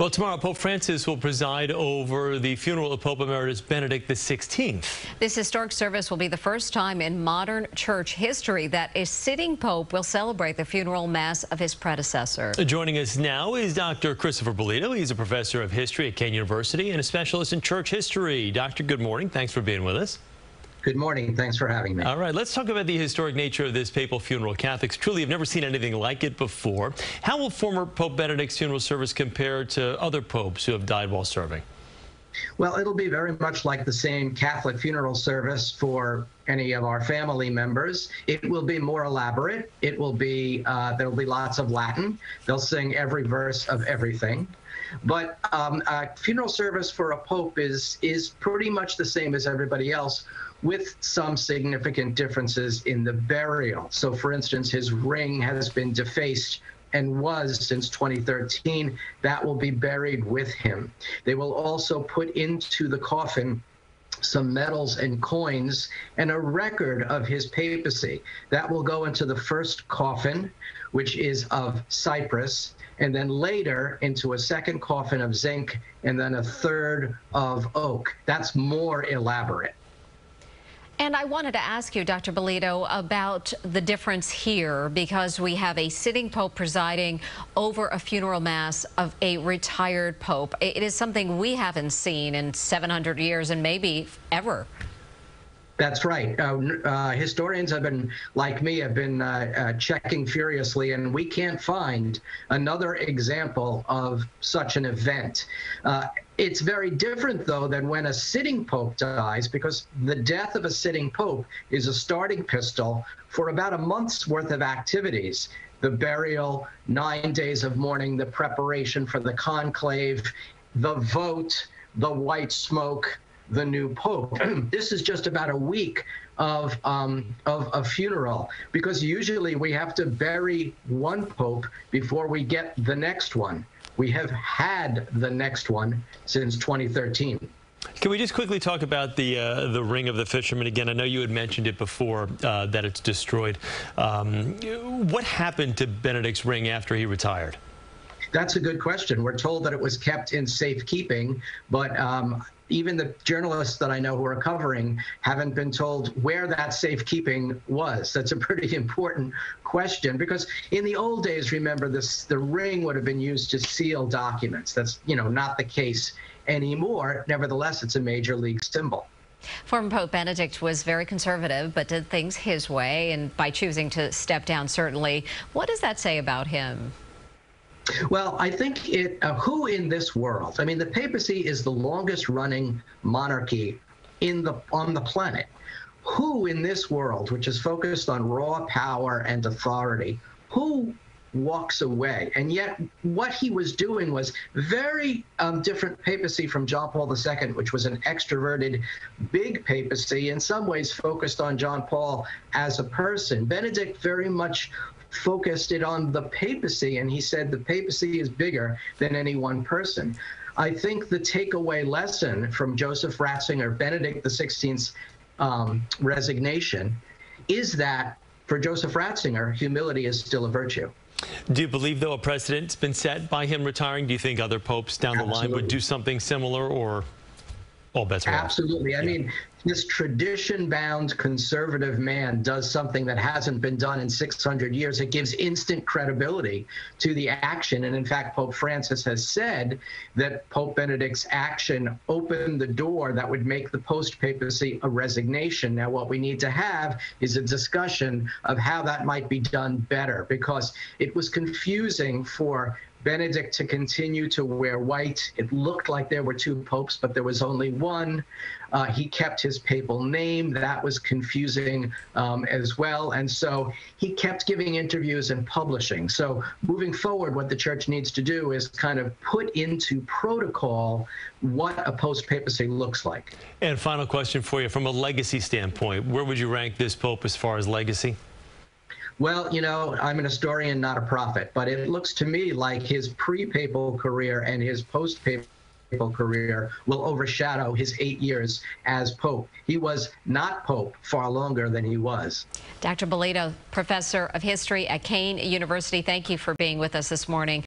Well, tomorrow Pope Francis will preside over the funeral of Pope Emeritus Benedict XVI. This historic service will be the first time in modern church history that a sitting pope will celebrate the funeral mass of his predecessor. Joining us now is Dr. Christopher Bolito. He's a professor of history at Kane University and a specialist in church history. Doctor, good morning. Thanks for being with us. Good morning. Thanks for having me. All right, let's talk about the historic nature of this papal funeral. Catholics truly have never seen anything like it before. How will former Pope Benedict's funeral service compare to other popes who have died while serving? Well, it'll be very much like the same Catholic funeral service for any of our family members. It will be more elaborate. It will be, there'll be lots of Latin. They'll sing every verse of everything. But a funeral service for a pope is pretty much the same as everybody else, with some significant differences in the burial. So, for instance, his ring has been defaced and was since 2013. That will be buried with him. They will also put into the coffin some medals and coins and a record of his papacy. That will go into the first coffin, which is of cypress, and then later into a second coffin of zinc, and then a third of oak. That's more elaborate. And I wanted to ask you, Dr. Bolito, about the difference here, because we have a sitting pope presiding over a funeral mass of a retired pope. It is something we haven't seen in 700 years and maybe ever. That's right. Historians have been, like me, have been checking furiously, and we can't find another example of such an event. It's very different, though, than when a sitting pope dies, because the death of a sitting pope is a starting pistol for about a month's worth of activities. The burial, 9 days of mourning, the preparation for the conclave, the vote, the white smoke, the new pope. This is just about a week of a funeral, because usually we have to bury one pope before we get the next one. We have had the next one since 2013. Can we just quickly talk about the ring of the fisherman again? I know you had mentioned it before, that it's destroyed. What happened to Benedict's ring after he retired? That's a good question. We're told that it was kept in safekeeping, but even the journalists that I know who are covering haven't been told where that safekeeping was. That's a pretty important question, because in the old days, remember, the ring would have been used to seal documents. That's, not the case anymore. Nevertheless, it's a major league symbol. Former Pope Benedict was very conservative, but did things his way, and by choosing to step down, certainly. What does that say about him? Well, I think who in this world? I mean, the papacy is the longest-running monarchy on the planet. Who in this world, which is focused on raw power and authority, who walks away? And yet, what he was doing was very different papacy from John Paul II, which was an extroverted, big papacy, in some ways focused on John Paul as a person. Benedict very much focused it on the papacy, and he said the papacy is bigger than any one person. I think the takeaway lesson from Joseph Ratzinger, Benedict XVI's resignation, is that for Joseph Ratzinger, humility is still a virtue. Do you believe, though, a precedent's been set by him retiring? Do you think other popes down the line would do something similar, or all bets are off? Absolutely. I mean, this tradition-bound conservative man does something that hasn't been done in 600 years. It gives instant credibility to the action. And in fact, Pope Francis has said that Pope Benedict's action opened the door that would make the post-papacy a resignation. Now, what we need to have is a discussion of how that might be done better, because it was confusing for Benedict to continue to wear white. It looked like there were two popes, but there was only one. He kept his papal name. That was confusing as well. And so he kept giving interviews and publishing. So moving forward, what the church needs to do is kind of put into protocol what a post-papacy looks like. And final question for you, from a legacy standpoint, where would you rank this pope as far as legacy? Well, I'm an historian, not a prophet, but it looks to me like his pre-papal career and his post-papal career will overshadow his 8 years as Pope. He was not Pope far longer than he was. Dr. Bolito, professor of history at Kane University, thank you for being with us this morning.